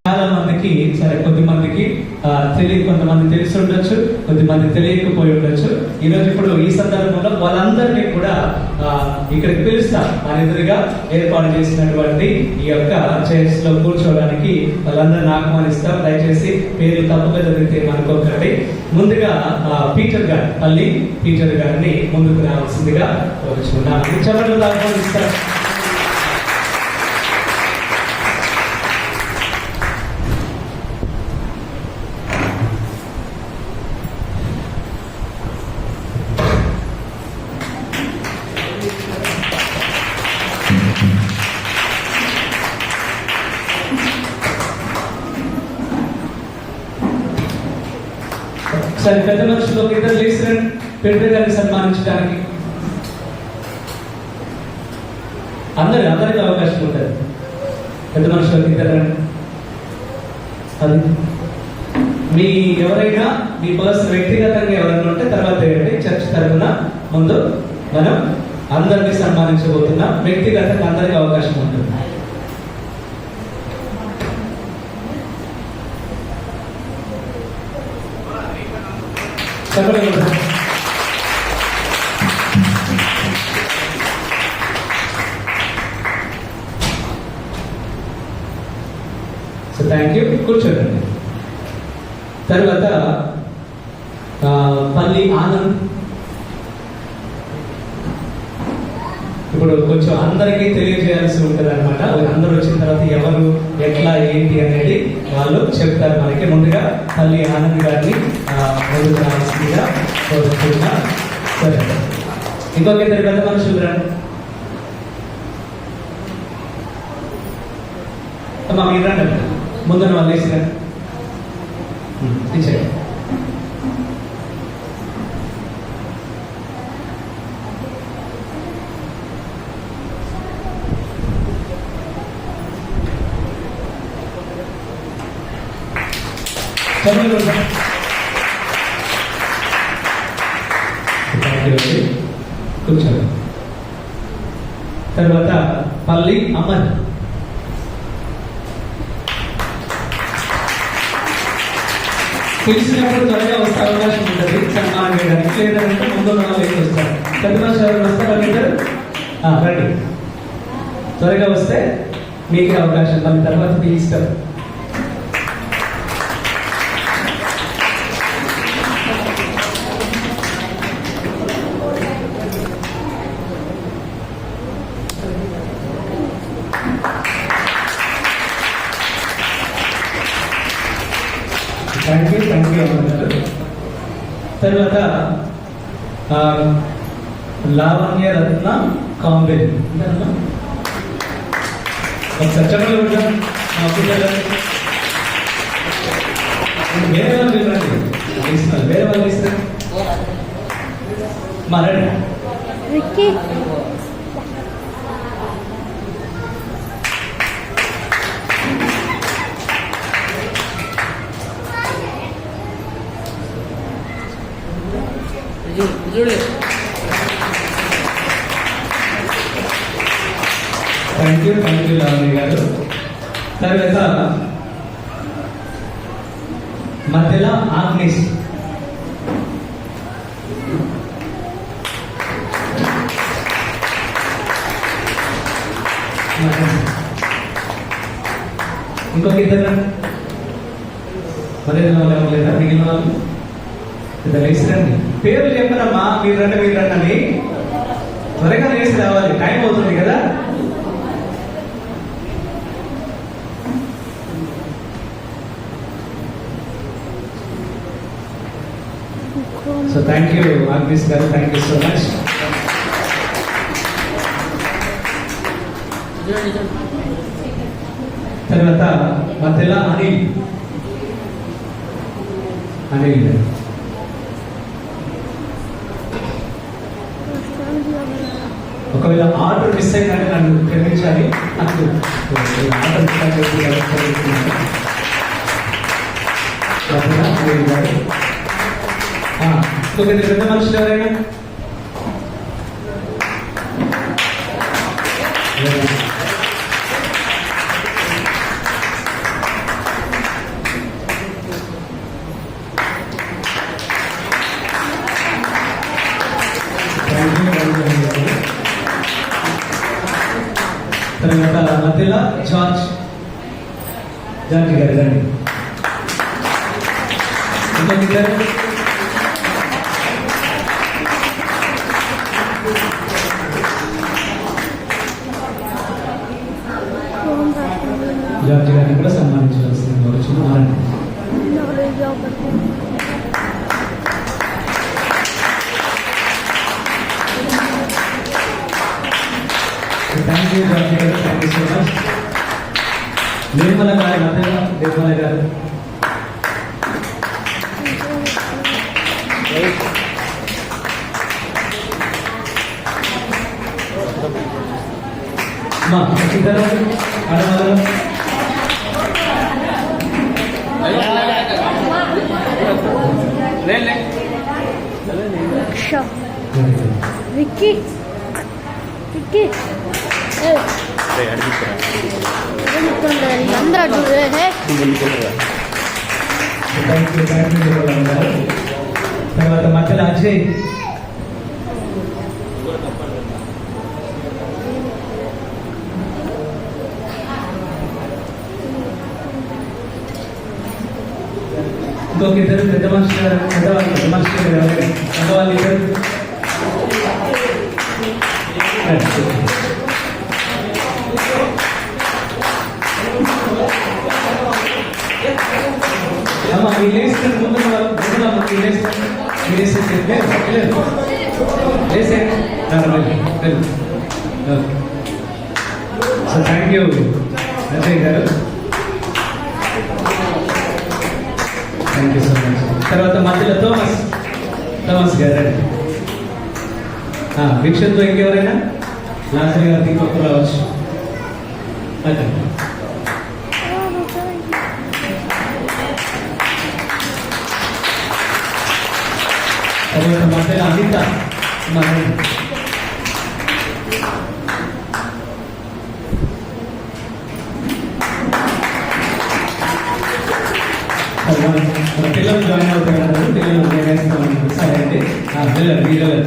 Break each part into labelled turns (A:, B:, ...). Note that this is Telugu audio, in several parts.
A: చాలా మందికి సరే కొద్ది మందికి కొంతమంది తెలిసి ఉండొచ్చు, కొద్దిమంది తెలియకపోయి ఉండొచ్చు. ఈరోజు ఇప్పుడు ఈ సందర్భంలో వాళ్ళందరినీ కూడా ఇక్కడికి పిలుస్తాం. మన ఎదురుగా ఏర్పాటు చేసినటువంటి ఈ యొక్క చైర్స్ లో కూర్చోవడానికి వాళ్ళందరినీ ఆహ్వానిస్తాం. దయచేసి పేరు తప్పుగా జరిగితే అనుకోకండి. ముందుగా పీటర్ గారు, పల్లి పీటర్ గారిని ముందుకు రావాల్సిందిగా కోరుచున్నాను. చివరిలో ఆహ్వానిస్తారు. సరే, పెద్ద మనుషులు ఇద్దరు లేచిన పెద్ద గారిని సన్మానించడానికి అందరికి అవకాశం ఉంటుంది. పెద్ద మనుషులకు ఇద్దరు అది మీ ఎవరైనా మీ పర్సన్ వ్యక్తిగతంగా ఎవరైనా ఉంటే తర్వాత ఏంటి చర్చ్ తరఫున ముందు మనం అందరినీ సన్మానించబోతున్నాం. వ్యక్తిగతంగా అందరికి అవకాశం ఉంటుంది. So thank you. కూర్చోండి. తర్వాత పల్లి ఆనంద్. ఇప్పుడు కొంచెం అందరికీ తెలియజేయాల్సి ఉంటుంది అనమాట. అందరూ వచ్చిన తర్వాత ఎవరు ఎట్లా ఏంటి అనేది వాళ్ళు చెప్తారు మనకి. ముందుగా పల్లి ఆనంద్ గారిని ముందుకు రావాల్సిందిగా కోరుతున్నా. సరే, ఇంకొక ఇద్దరు పెద్ద మనుషులు రండి. అమ్మా మీరు రండి. ముందున్న వాళ్ళు వేసిరా. ఇచ్చేయండి. కూర్చోండి. తర్వాత పల్లి అమర్. పిలిచినప్పుడు త్వరగా వస్తే అవకాశం ఉంటుంది సన్మానం చేయడానికి. లేదంటే ముందు వాళ్ళు వస్తారు. పెద్ద మనుషులు ఎవరు వస్తారు? ఇద్దరు రండి. త్వరగా వస్తే మీకే అవకాశం. దాని తర్వాత పిలుస్తారు. థ్యాంక్ యూ అన్నారు. తర్వాత లావణ్య రత్న కాంబెల్. ఒకసారి చెప్పండి. వేరే వాళ్ళు ఇస్తున్నారు. వేరే వాళ్ళు ఇస్తారు. మాట్లాడండి. థ్యాంక్ యూ లావణ్య గారు. తర్వాత మధ్యలో ఆగ్నేష్. ఇంకొక ఇద్దరు మధ్యలో వాళ్ళు లేదా మిగిలిన వాళ్ళు ఇద్దరు వేసి రండి. పేర్లు చెప్పనమ్మా. మీరు రండి అని త్వరగా వేసి రావాలి. టైం అవుతుంది కదా. సో థ్యాంక్ యూ ఆగ్నేష్ గారు. Thank you so much. తర్వాత మధ్యలో అనిల్. ఒకవేళ ఆర్డర్ మిస్ అయిందంటే నన్ను క్షమించాలి. నాకు ఆర్డర్ పెద్ద మనుషులు ఎవరైనా తర్వాత మధ్యలో జార్జ్ గారు రండి. ఇంకొకరు జార్జ్ గారిని కూడా సన్మానించవలసింది వచ్చిన థ్యాంక్ యూ జార్జ్ గారు, thank you so much. Nirmala గారు మధ్యలో నిర్మల గారు మా ఇద్దరు ఆడవాళ్ళు
B: విక్కీ విక్కీ అందరూ
A: తర్వాత మధ్యలో అజయ్ ఇంకొక ఇద్దరు పెద్ద మనిషి గారు పెద్దవాళ్ళు ఇద్దరు అమ్మా మీరు లేస్తారు ముందు సో థ్యాంక్ యూ అజయ్ గారు, థ్యాంక్ యూ సో మచ్. తర్వాత మధ్యలో థోమస్ గారు వీక్షతో ఇంకెవరైనా లాసరి గారికి ఇంకొకరు రావచ్చు. అదే తర్వాత మధ్యలో అనిత పిల్లలు జాయిన్ అవుతారు, పిల్లలు సరే అండి. పిల్లలు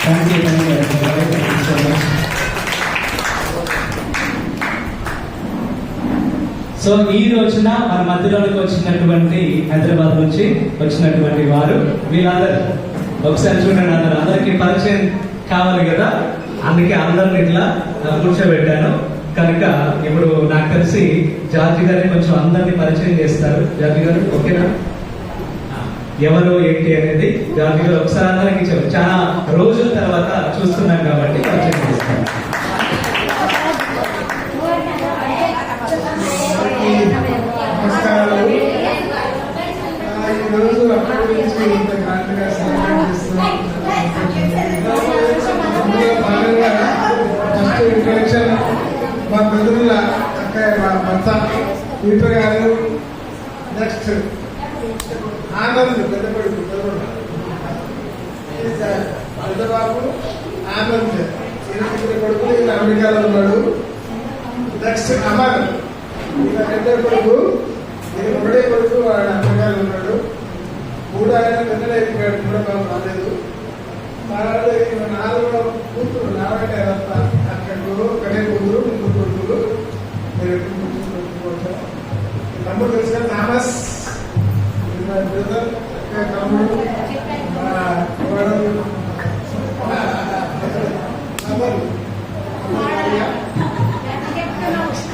A: thank you so much. So ఈ రోజున మన మధ్యలోకి వచ్చినటువంటి హైదరాబాద్ నుంచి వచ్చినటువంటి వారు వీళ్ళందరూ ఒకసారి చూడండి, అందరికీ పరిచయం కావాలి కదా, అందుకే అందరిని ఇట్లా కూర్చోబెట్టాను. కనుక ఇప్పుడు నాకు తెలిసి జార్జి గారిని కొంచెం అందరినీ పరిచయం చేస్తారు. జార్జి గారు ఓకేనా? ఎవరు ఏంటి అనేది జార్జి గారు ఒకసారి అందరికి చెప్పారు. చాలా రోజుల తర్వాత చూస్తున్నాం కాబట్టి పరిచయం చేస్తారు.
C: మా బెదురుల అక్కయ్య మా భర్త పీటర్ గారు, నెక్స్ట్ ఆనంద్ పెద్దపడి పెద్దబాబు ఆనంద్ ఈయన కొడుకు, ఈయన అమెరికాలో ఉన్నాడు. నెక్స్ట్ అమర్, ఈయన పెద్ద కొడుకు, ఈయన ఒకడే కొడుకు, వాడు అమెరికాలో ఉన్నాడు. మూడు ఆయన పెద్దలు అయిపోయాడు, కూడా బాబు రాలేదు. తర్వాత ఈయన నాలుగో కూతురు నారాయణ అక్కడు ఒకటే కూతురు, ముగ్గురు కొడుకులు. మీరు తమ్ముడు తెలిసిన థామస్, బ్రదర్ తమ్ముడు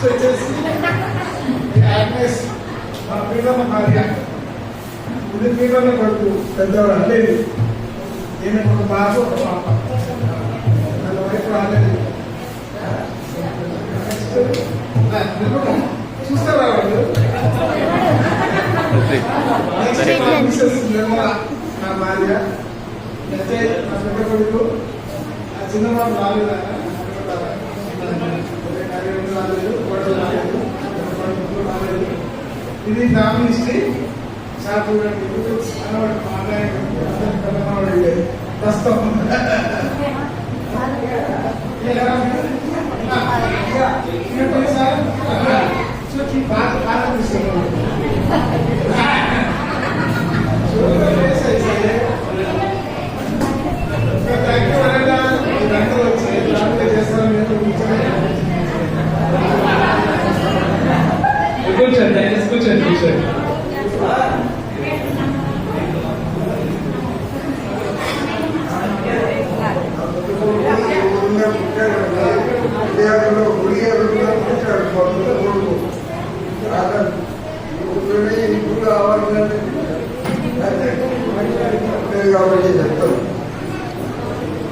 C: వచ్చేసి మా పీడమ్మ భార్య, ఇది పీడమ్మ కొడుకు పెద్దవాడు అల్లేదు. ఈయన ఒక బాబు ఒక పాప, వాళ్ళ వైపు రాలేదు. చూస్తారా వాళ్ళు? నా భార్య నా పెద్ద కొడుకు, ఆ చిన్నబాబు రాలేదు, రాలేదు. ఇది ఫ్యామిలీ హిస్టరీ. షాపు ప్రస్తుతం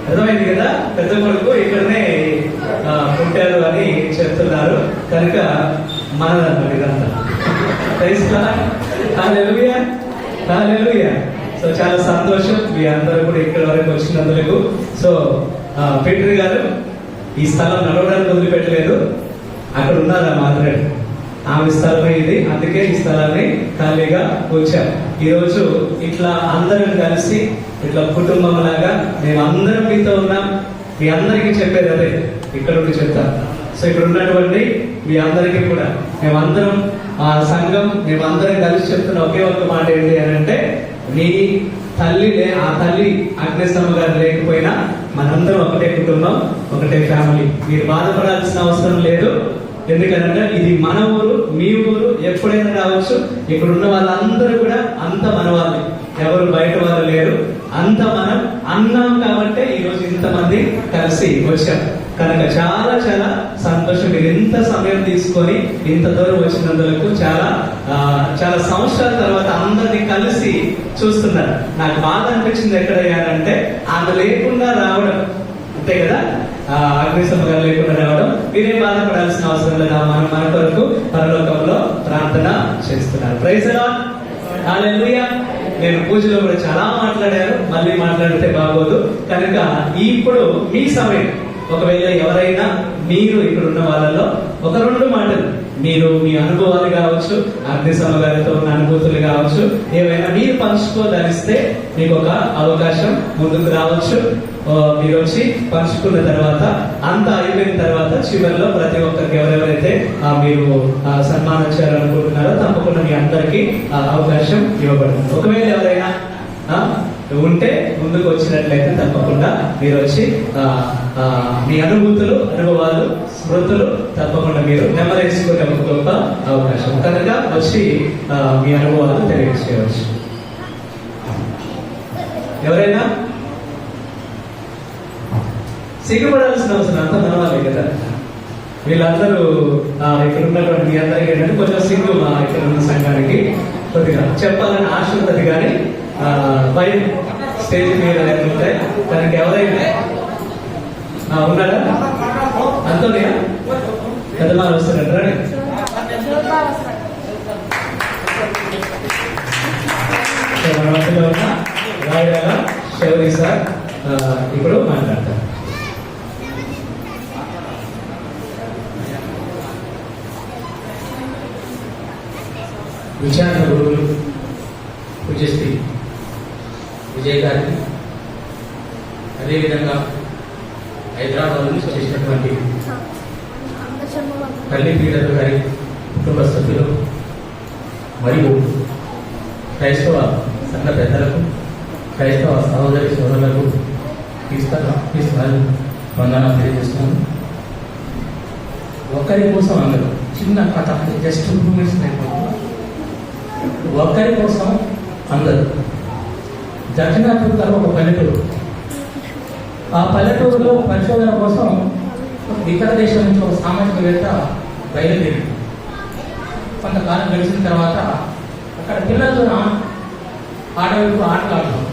A: అర్థమైంది కదా, పెద్ద కొడుకు ఇక్కడనే పుట్టారు అని చెప్తున్నారు కనుక మనదన్నమాట ఇదంతా. హల్లెలూయా, హల్లెలూయా. సో చాలా సంతోషం మీ అందరూ కూడా ఇక్కడ వరకు వచ్చినందుకు. సో పీటర్ గారు ఈ స్థలం నడవడానికి వదిలిపెట్టలేదు, అక్కడ ఉన్నారా మాట్లాడి ఆమె స్థలమే ఇది, అందుకే ఈ స్థలాన్ని ఖాళీగా వచ్చాం. ఈరోజు ఇట్లా అందరం కలిసి ఇట్లా కుటుంబం లాగా మేము అందరం మీతో ఉన్నాం. మీ అందరికీ చెప్పేది అదే, ఇక్కడ ఉండి చెప్తాం. సో ఇక్కడ ఉన్నటువంటి మీ అందరికీ కూడా మేమందరం ఆ సంఘం మేమందరం కలిసి చెప్తున్న ఒకే ఒక్క మాట ఏంటి అని అంటే, మీ తల్లి ఆ తల్లి అగ్నేశమ్మ గారు లేకపోయినా మనందరం ఒకటే కుటుంబం, ఒకటే ఫ్యామిలీ. మీరు బాధపడాల్సిన అవసరం లేదు. ఎందుకంటే ఇది మన ఊరు, మీ ఊరు, ఎప్పుడైనా రావచ్చు. ఇక్కడ ఉన్న వాళ్ళందరూ కూడా అంత మన వాళ్ళే, ఎవరు బయట వాళ్ళు లేరు. అంత మనం అన్నాం కాబట్టి ఈరోజు ఇంతమంది కలిసి వచ్చాం కనుక చాలా చాలా సంతోషం. మీరు ఇంత సమయం తీసుకొని ఇంత దూరం వచ్చినందుకు చాలా చాలా సంవత్సరాల తర్వాత అందరినీ కలిసి చూస్తున్నారు. నాకు బాధ అనిపించింది ఎక్కడయ్యానంటే ఆమె లేకుండా రావడం, అంతే కదా, అగ్నిశమ్మ గారు లేకుండా రావడం. మీరేం బాధపడాల్సిన అవసరం లేదా, మన కొరకు పరలోకంలో ప్రార్థన చేస్తున్నారు. ప్రైజ్ లార్డ్, హల్లెలూయా. నేను పూజలో కూడా చాలా మాట్లాడారు, మళ్ళీ మాట్లాడితే బాగోదు కనుక ఇప్పుడు మీ సమయం. ఒకవేళ ఎవరైనా మీరు ఇక్కడ ఉన్న వాళ్ళలో ఒక 2 మాటలు మీరు మీ అనుభవాలు కావచ్చు, అగ్నిశమ్మ గారితో ఉన్న అనుభూతులు కావచ్చు, ఏవైనా మీరు పంచుకోదలిస్తే మీకు ఒక అవకాశం ముందుకు రావచ్చు. మీరు వచ్చి పంచుకున్న తర్వాత అంతా అయిపోయిన తర్వాత చివరిలో ప్రతి ఒక్కరికి ఎవరెవరైతే మీరు సన్మానం చేయాలనుకుంటున్నారో తప్పకుండా మీ అందరికీ అవకాశం ఇవ్వబడుతుంది. ఒకవేళ ఎవరైనా ఉంటే ముందుకు వచ్చినట్లయితే తప్పకుండా మీరు వచ్చి మీ అనుభవాలు, స్మృతులు తప్పకుండా మీరు నెమరేసుకునే ఒక గొప్ప అవకాశం కనుక వచ్చి మీ అనుభవాలు తెలియజేయవచ్చు. ఎవరైనా సిగ్గుపడాల్సిన అవసరం అంతా మనవాళ్ళే కదా. వీళ్ళందరూ ఇక్కడ ఉన్నటువంటి మీ అందరికీ ఏంటంటే కొంచెం సిగ్గు ఇక్కడ ఉన్న సంఘానికి కొద్దిగా చెప్పాలని ఆశ ఉంటుంది కానీ భయం స్టేజ్ మీద ఉంటాయి. దానికి ఎవరైనా ఉన్నారా? అంతోనియా పెద్దమాలు వస్తారంటారా? మన మధ్యలో ఉన్న రాయల శౌరి సార్ ఇప్పుడు మాట్లాడతారు.
D: విచారణ గురువులు పూజశ్రీ విజయ్ గారికి, అదేవిధంగా హైదరాబాద్ నుంచి చేసినటువంటి తల్లి పీడలు గారి కుటుంబ సభ్యులు మరియు క్రైస్తవ సంఘ పెద్దలకు, క్రైస్తవ సహోదరి సోదరులకు క్రీస్తు వందనాలు తెలియజేస్తున్నాను. ఒక్కరి కోసం అందరూ చిన్న కథ, జస్ట్ 2 minutes అయిపోతుంది. ఒక్కరి కోసం అందరూ. దక్షిణాఫ్రికాలో ఒక పల్లెటూరు, ఆ పల్లెటూరులో పరిశోధన కోసం ఇతర దేశం నుంచి ఒక సామాజికవేత్త బయలుదేరి కొంతకాలం గడిచిన తర్వాత అక్కడ పిల్లలతో ఆటలు ఆటలాడుతాం.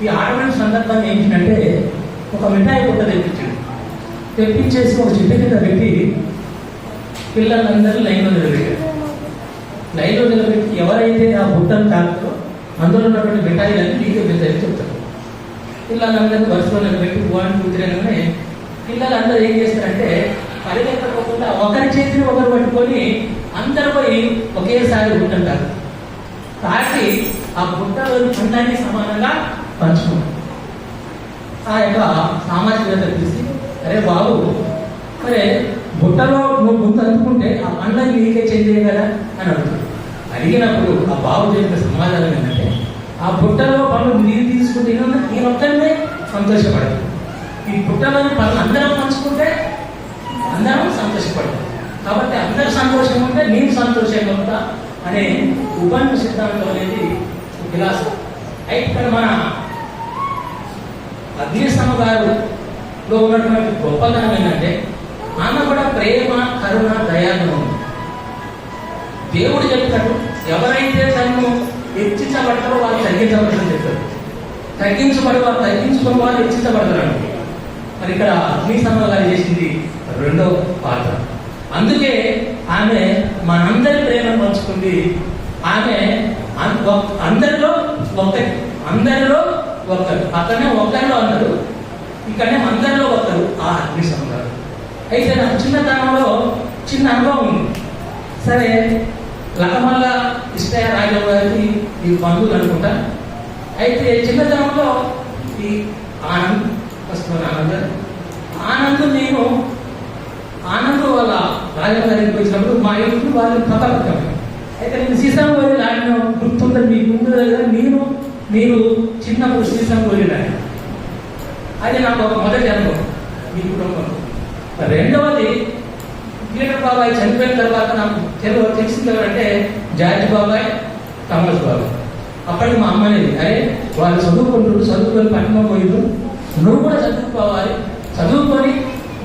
D: ఈ ఆటలాడిన సందర్భంగా ఏంటంటే ఒక మిఠాయి బుట్ట తెప్పించేసి ఒక చెట్టు కింద పెట్టి పిల్లలందరూ లైన్లో నిలబెట్టి ఎవరైతే ఆ బుట్టను తాకుతో అందులో ఉన్నటువంటి మిఠాయిలన్నీ నీకే వెళ్తాయని చెప్తారు. పిల్లలందరినీ వరుసలో నిలబెట్టి 1, 2, 3 అనగానే పిల్లలందరూ ఏం చేస్తారంటే పరిగెత్తకుండా ఒకరి చేతిని ఒకరు పట్టుకొని అందరూ పోయి ఒకేసారి బుట్టంటారు తాకి ఆ బుట్టలోని పంటాన్ని సమానంగా పంచుకుంటారు. ఆ యొక్క సామాజికవేత్త తెలిసి, అరే బాబు, మరి బుట్టలో నువ్వు ముందు అందుకుంటే ఆ పండ్లని నీకే చెందే కదా అని అడుగుతాడు. అడిగినప్పుడు ఆ బాబు చెప్పిన సమాధానం ఏంటంటే, ఆ బుట్టలో పనులు నీరు తీసుకుంటే నేను ఒక్కరినే సంతోషపడదు, ఈ బుట్టలోని పనులు అందరం పంచుకుంటే అందరం సంతోషపడతాం. కాబట్టి అందరూ సంతోషంగా ఉంటే నేను సంతోషంగా ఉంటా అనే ఉబంటు సిద్ధాంతం అనేది విలాసం. అయితే ఇక్కడ మన అగ్నిశమ్మ గారులో ఉన్నటువంటి గొప్పతనం ఏంటంటే ఆమె కూడా ప్రేమ, కరుణ, దయాగుణం. దేవుడు చెప్తాడు, ఎవరైతే తను హెచ్చించబడతారో వాళ్ళు తగ్గించబడతారని చెప్తాడు. తగ్గించుకుని వారు హెచ్చించబడతారు. మరి ఇక్కడ అగ్నిస్తంభం గారు చేసింది రెండో పాత్ర. అందుకే ఆమె మనందరి ప్రేమను పంచుకుంది. ఆమె అందరిలో ఒక్కరు, అక్కడనే ఒక్కరిలో అన్నారు, ఇక్కడనే అందరిలో ఒక్కరు ఆ అగ్నిస్తంభం గారు. అయితే నాకు చిన్నతనంలో చిన్న అనుభవం ఉంది. సరే, లకమల్ల ఇష్టయ రాజు గారికి ఈ బంధువులు అనుకుంటా. అయితే చిన్నతనంలో ఈ ఆనంద్ నేను వాళ్ళ రాజా గారికి వచ్చినప్పుడు మా ఇంట్లో వాళ్ళు పక్కపక్క. అయితే నేను శ్రీశైలం వెళ్ళి ఆడిన గుర్తుందని మీకు ఉంది కదా. మీరు చిన్నప్పుడు శ్రీశైలం వెళ్ళినాను. అది నాకు ఒక మొదటి అనుభవం మీ కుటుంబం. రెండవది, పీటర్ బాబాయ్ చనిపోయిన తర్వాత నాకు తెలిసింది ఎవరంటే జార్జ్ బాబాయ్, కమల్స్ బాబాయ్. అప్పటికి మా అమ్మ అనేది, అరే వాళ్ళు చదువుకొని పట్టణం పోయిరు, నువ్వు కూడా చదువుకోవాలి, చదువుకొని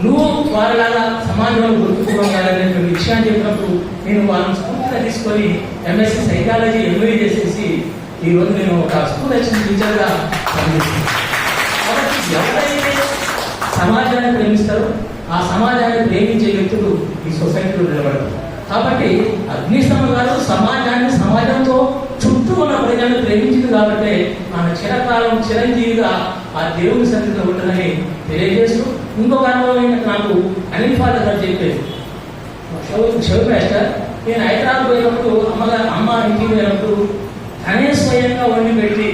D: నువ్వు వాళ్ళలాగా సమాజంలో గుర్తుకోవాలనేటువంటి విషయాన్ని చెప్పినప్పుడు నేను వాళ్ళని స్ఫూర్తిగా తీసుకొని ఎంఎస్సీ సైకాలజీ ఎంబీ చేసేసి ఈరోజు నేను ఒక స్కూల్ ఎక్షన్ టీచర్గా పనిచేస్తున్నాను. కాబట్టి ఎవరైతే సమాజాన్ని ప్రేమిస్తారో ఆ సమాజాన్ని ప్రేమించే వ్యక్తులు ఈ సొసైటీలో నిలబడతారు. కాబట్టి అగ్నిస్తంభం గారు సమాజంతో చుట్టూ ఉన్న ప్రజలను ప్రేమించింది కాబట్టి ఆమె చిరకాలం చిరంజీవిగా ఆ దేవుని సన్నిధిలో ఉంటుందని తెలియజేస్తూ, ఇంకొక అనుభవం నాకు అనిల్ ఫాదర్ గారు చెప్పేది, షో మాస్టర్, నేను హైదరాబాద్ పోయినప్పుడు అమ్మ ఇంటికి పోయినప్పుడు తనే స్వయంగా వండి పెట్టి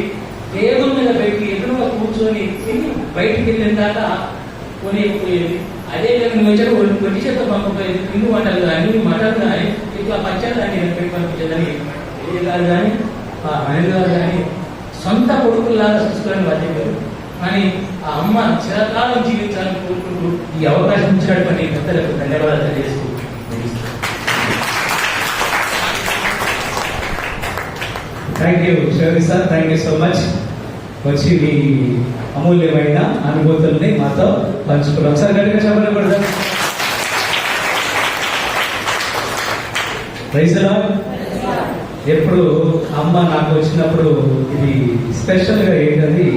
D: టేబుల్ మీద పెట్టి ఎదురుగా కూర్చొని బయటికి వెళ్ళిన దాకా కొనిపోయేది. అదే నువ్వు వచ్చాడు ఒంటి చేత పంపపోయేది. పిండి వంటలు కానీ మటన్ కానీ ఇట్లా పచ్చడి కానీ పెట్టి పంపించేదని గారు కానీ అనిల్ గారు కానీ సొంత కొడుకుల్లాగా చూసుకొని బాధ్యతలు. కానీ ఆ అమ్మ చిరకాలం జీవించాలని కోరుకుంటూ ఈ అవకాశం ఇచ్చినటువంటి పెద్దలకు ధన్యవాదాలు తెలియజేస్తూ
A: thank you Shivari sir, thank you so much. వచ్చి మీ అమూల్యమైన అనుభూతుల్ని మాతో పంచుకున్నాం. సార్ గట్టిగా చెప్పలేకూడదు. Praise the lord. ఎప్పుడు అమ్మ నాకు వచ్చినప్పుడు ఇది స్పెషల్గా ఏంటది,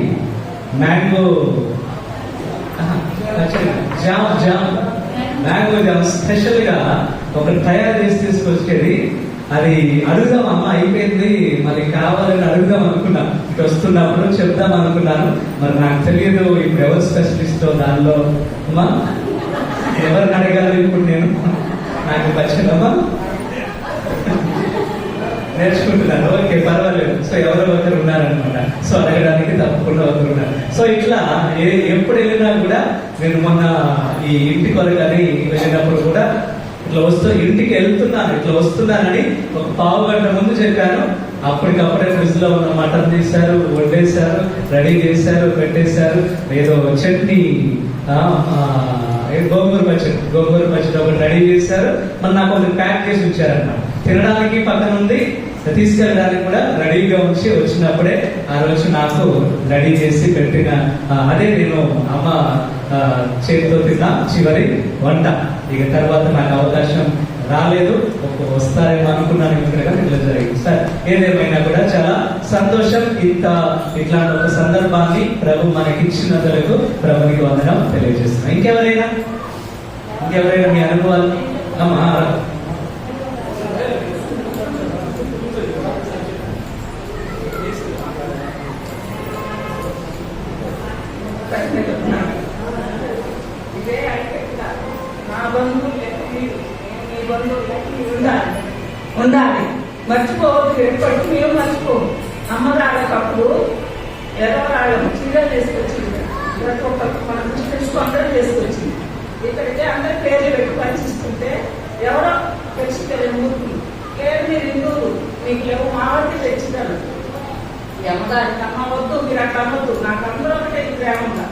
A: మ్యాంగో జామ్ స్పెషల్గా ఒకటి తయారు చేసి తీసుకొచ్చేది. అది అడుగుదాం అమ్మ, అయిపోయింది మరి కావాలని అడుగుదాం అనుకున్నా. ఇటు వస్తున్నప్పుడు చెప్దాం అనుకున్నాను. మరి నాకు తెలియదు ఇప్పుడు ఎవరు స్పెషలిస్టో దానిలో. అమ్మా ఎవరిని అడగాలి ఇప్పుడు నేను? నాకు వచ్చిందమ్మా, నేర్చుకుంటున్నాను. ఓకే, పర్వాలేదు. సో ఎవరో ఒకరు ఉన్నారనమాట. సో అడగడానికి తప్పకుండా ఒకరు ఉన్నారు. సో ఇట్లా ఎప్పుడు వెళ్ళినా కూడా, నేను మొన్న ఈ ఇంటి కొరకని వెళ్ళినప్పుడు కూడా ఇట్లా ఇంటికి వస్తున్నానని ఒక పావు గంట ముందు చెప్పాను. అప్పటికప్పుడే ఫ్రిడ్జ్ లో ఉన్న మటన్ తీశారు, వండేశారు, రెడీ చేశారు, పెట్టేశారు. ఏదో చట్నీ, గోంగూర పచ్చడి ఒకటి రెడీ చేశారు. మరి నాకు ఒకటి ప్యాక్ చేసి ఉంచారన్నమాట. తినడానికి పక్కన ఉంది, తీసుకెళ్ళడానికి కూడా రెడీగా ఉంచి వచ్చినప్పుడే ఆ రోజు నాకు రెడీ చేసి పెట్టిన అదే నేను అమ్మ చేతితో తిన్న చివరి వంట. ఇక తర్వాత నాకు అవకాశం రాలేదు, వస్తారేమో అనుకున్నాను. ఇట్లా జరిగింది. సార్ ఏదేమైనా కూడా చాలా సంతోషం. ఇట్లాంటి ఒక సందర్భాన్ని ప్రభు మనకిచ్చినందుకు ప్రభునికి వందనం తెలియజేస్తున్నాం. ఇంకెవరైనా మీ అనుభవాలు?
E: ఉండాలి, మర్చిపోవద్దు. ఎప్పటికీ మేము మర్చిపోము. అమ్మగాడకప్పుడు ఎర్రరాళ్ళం చీరలు తీసుకొచ్చింది, మన తెలుసు అందరూ తీసుకొచ్చింది. ఇక్కడికి అందరి పేర్లు పెట్టి పంచిస్తుంటే ఎవరో తెచ్చుకెళ్ళి మూర్తులు పేరు మీరు హిందువులు మీకు లేవు, మా వద్ద తెచ్చిందారు. అమ్మగారికి అమ్మవద్దు, మీరు అట్లా అమ్మద్దు. నాకు అందరూ ఒకటే ప్రేమంగా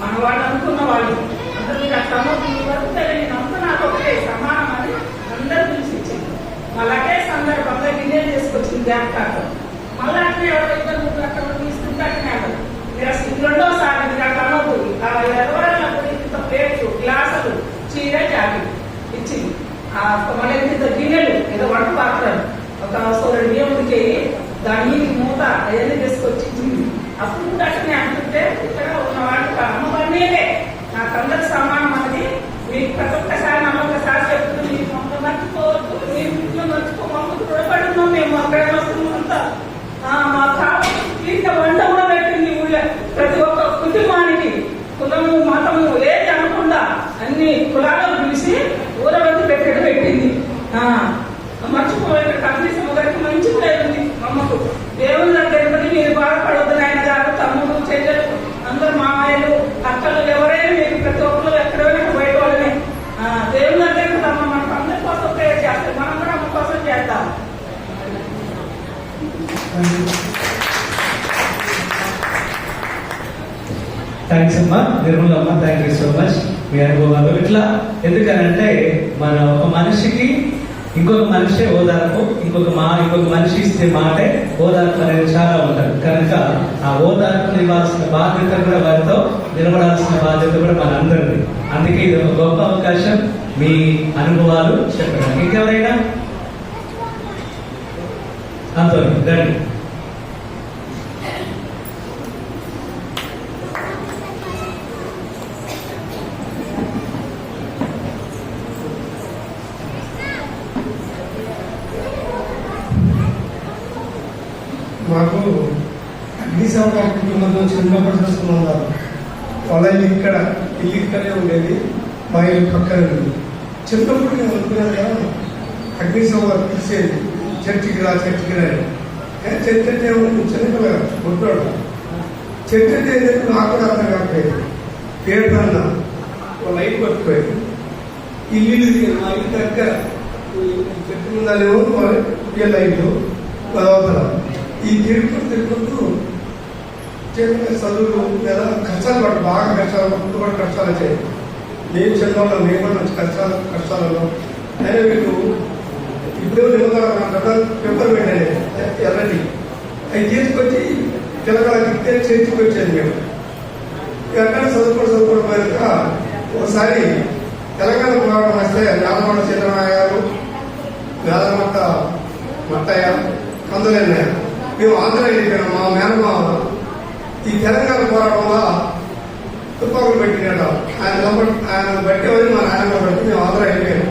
E: మన వాళ్ళు అనుకున్న వాళ్ళు అందరూ మీరు అట్లా అమ్మద్దు, మీ వరకు తెలియని అంతా నాకు ఒకటే సమానం అని అందరూ పిలిచి ఇచ్చింది. అలాగే సందర్భంగా గిన్నెలు చేసుకొచ్చింది జ్ఞాపకార్థం. మళ్ళీ అట్లా ఎవరో ఇద్దరు ముగ్గురు అక్కడ తీసుకుంటే అట్లనే అవ్వదు. మీరు అసలు రెండోసారి మీరు అట్లా అమ్మద్దు. ఎవరన్నప్పుడు ఇంత ప్లేట్లు, గ్లాసులు, చీర, జాకెట్ ఇచ్చింది. మళ్ళీ ఇంత గిన్నెలు, ఏదో వంట పాత్రలు, ఒక 2 బియ్యం ఉడికి దాని మూత అవన్నీ తీసుకొచ్చి ఇచ్చింది. అప్పుడు కూడా అట్లనే అంటుంటే ఇక్కడ ఉన్న వాళ్ళకి అమ్మవారినే నాకు అందరు సమానం అన్నది మీకు ప్రతి ఒక్కసారి నమ్మకసారి చెప్తుంది. మీరు మమ్మల్ని మర్చిపోవద్దు, మీరు ఇంట్లో మర్చిపో, మమ్మల్ని రుణపడున్నాం మేము అక్కడ వస్తుందంతా. మా కావాలి ఇంత వంట కూడా పెట్టింది ఊళ్ళో ప్రతి ఒక్క కుటుంబానికి. కులము మతము ఏది అనకుండా అన్ని కులాలను పిలిచి ఊరవద్దు పెట్టింది. మర్చిపోయిన కనీసం గారికి మంచి ప్రేమ ఉంది అమ్మకు. దేవుని దగ్గర మీరు బాధపడవద్దు నాయన గారు, తమ్ముడు చెల్లెలు అందరు మామయ్యలు అక్కలు ఎవరైనా మీరు ప్రతి ఒక్కరు ఎక్కడైనా బయట వాళ్ళని దేవుని దగ్గర అమ్మ మనకు అందరి కోసం ప్రేయర్ చేస్తారు, మనం కూడా అమ్మ కోసం చేద్దాం.
A: థ్యాంక్స్ అమ్మా, Nirmalamma, thank you so much మీ అనుభవాలు. ఇట్లా ఎందుకనంటే మన ఒక మనిషికి ఇంకొక మనిషి ఓదార్పు, ఇంకొక మనిషి ఇస్తే మాటే ఓదార్పు అనేది చాలా ఉంటుంది. కనుక ఆ ఓదార్పు ఇవ్వాల్సిన బాధ్యత కూడా వారితో నిలబడాల్సిన బాధ్యత కూడా మనందరిది. అందుకే ఇది ఒక గొప్ప అవకాశం మీ అనుభవాలు చెప్పడానికి. ఇంకెవరైనా అంతోని రండి.
C: మాకు అగ్నిసేవ కుటుంబంలో చిన్నప్పటి చూసుకున్నారు. వాళ్ళ ఇల్లు ఇక్కడే ఉండేది, మా ఇల్లు పక్కనే ఉంది. చిన్నప్పుడు నేను అనుకునేది అగ్నిసేవ పిలిచేది, చర్చికి రా చర్చ్ అంటే చిన్నపిల్ల కొట్టాడు. చర్చ్ అంటే నాకు కూడా అర్థం కాకపోయేది. పేరుకన్నా లైట్ పట్టుకోయేది. ఇల్లు మా ఇల్లు దగ్గర చెట్టు ముందాలేమో వీళ్ళ ఇల్లు లోపల. ఈ తిరుగుతూ చదువులు లేదా కష్టాలు పట్టు, బాగా కష్టాలు వచ్చాయి. నేను చిన్నవాళ్ళం, మేము కూడా మంచి కష్టాలలో అయినా వీళ్ళు ఇప్పుడు పేపర్ పెట్టాను ఎర్రటి అవి తీసుకొచ్చి తెలంగాణకి చేతికి వచ్చేది. మేము ఎక్కడ చదువుకోవడం ఒకసారి తెలంగాణ పోరాటం వస్తే వేలమండ సీతరామయ్య గారు, వేలమంట మట్టయ్య, కందులన్నయ్య మేము ఆంధ్ర వెళ్ళిపోయినాం. మా మేనమామ ఈ తెలంగాణ పోరాటంలో తుపాకులు పెట్టినట ఆయన బట్టేవాళ్ళు మా నాయనమ్మ బట్టి మేము ఆంధ్ర వెళ్ళిపోయాం.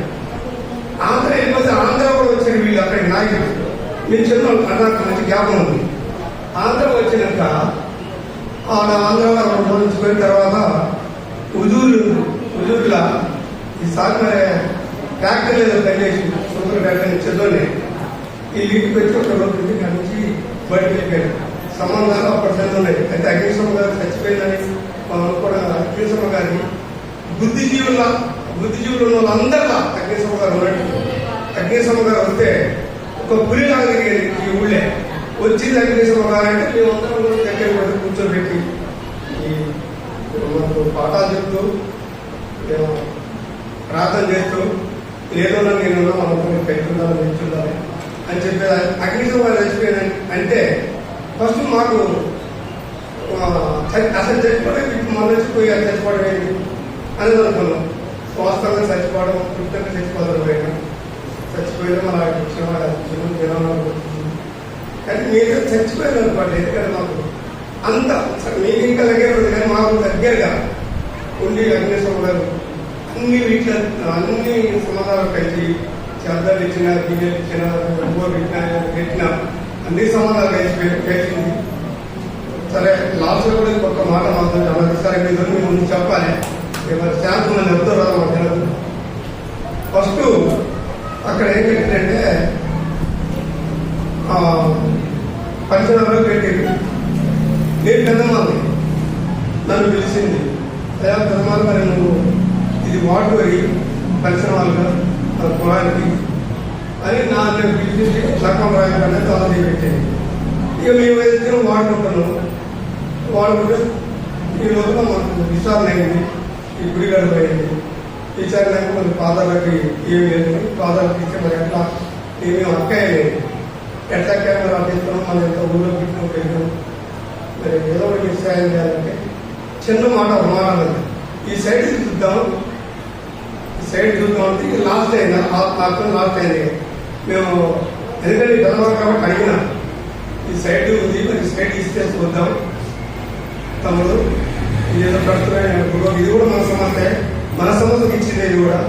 C: ఆంధ్ర వెళ్ళిపోతే ఆంధ్ర కూడా వచ్చారు వీళ్ళు అక్కడికి నాయకులు. మేము చిన్న కర్ణాటక నుంచి జ్ఞాపకం ఉంది. ఆంధ్ర వచ్చినాక ఆంధ్ర 2 రోజులు నుంచి పోయిన తర్వాత హుజూరులా ఈసారి మరి ఫ్యాక్టరీ ఏదో పనిచేసి సూపర్ ఫ్యాక్టరీ చదువునే ఈ లీడ్కి వచ్చి ఒక రోజు నుంచి బయటకు వెళ్ళిపోయారు. సంబంధాలు అప్పటి ఉన్నాయి. అయితే అగ్నిశమ గారు చచ్చిపోయిందని మనం కూడా అగ్నిశమ గారిని బుద్ధిజీవులు ఉన్న వాళ్ళందరిలా అగ్నిశమ గారు ఉన్నట్టు. అగ్నిశమ గారు వస్తే ఒక పులిలాగా తిరిగేది ఈ ఊళ్ళే. వచ్చింది అగ్నిశమ గారు అంటే మేమందరం కూడా దగ్గర పడి కూర్చోబెట్టి మనకు పాఠాలు చెప్తూ ప్రార్థన చేస్తూ ఏదో నేను మనం పెట్టుకుందాం నిల్చుండాలి అని చెప్పేది. అగ్నిశమ గారు చచ్చిపోయింది అంటే ఫస్ట్ మాకు అసలు చచ్చిపోవడం ఇప్పుడు మన చచ్చిపోయి అది చచ్చిపోవడం ఏంటి అనేది అనుకున్నాం. వాస్తవంగా చచ్చిపోవడం కృతంగా చచ్చిపోయినా మన కానీ మీరు చచ్చిపోయారు అనుకోండి. ఎందుకంటే మాకు అంత మీకు ఇంకా దగ్గర ఉంది కానీ మాకు దగ్గరగా ఉండి అగ్నిశమ గారు అన్ని సమాధానాలు కలిసి శబ్దాలు ఇచ్చిన గిన్నెలు ఇచ్చిన పెట్టిన అన్ని సమాధానాలు కలిసింది. సరే లాస్ట్ కూడా ఇంకొక మాట మాత్రం సరే మీ ముందు చెప్పాలి. మరి శాంతి మనం చెప్తారు రాదు మాకు తెలియదు. ఫస్ట్ అక్కడ ఏం పెట్టిందంటే పంచనాలు పెట్టింది. నేను పెద్దమాలి నన్ను పిలిచింది, అయ్యా పెద్దమాలి మరి నువ్వు ఇది వాడుకొని పరిశ్రమాలుగా పొలానికి అని నేను పిలిచింది. లక్కం రాయకుండా తలది పెట్టింది. ఇక మేము ఏదైతే వాడుకుంటే ఈ రోజున మాకు విచారణ అయింది. ఈ గుడిగడ పోయింది. విచారణ అయితే మరి ఫాదర్లకి ఏమి లేదు. ఫాదర్లకి ఇచ్చే మరి ఎట్లా ఏమేమి అక్కయ్య లేదు. ఎట్లా కెమెరా తీస్తున్నాం, మన ఎంత ఊళ్ళో పెట్టిన పోయినాం. మరి ఏదో ఒకటి సాయం చేయాలంటే చిన్న మాట మారాలి. ఈ సైడ్ చూద్దాం అంటే లాస్ట్ అయింది. లాస్ట్ అయింది. మేము ఎందుకంటే గెలవాలి కాబట్టి అడిగినా ఈ సైడ్ ఉంది, మరి సైడ్ ఇస్తే చూద్దాం తమ్ముడు ఏదో కడుతున్నాయి ఇది కూడా మన సమస్య, మన సమస్యకి ఇచ్చింది ఇది కూడా.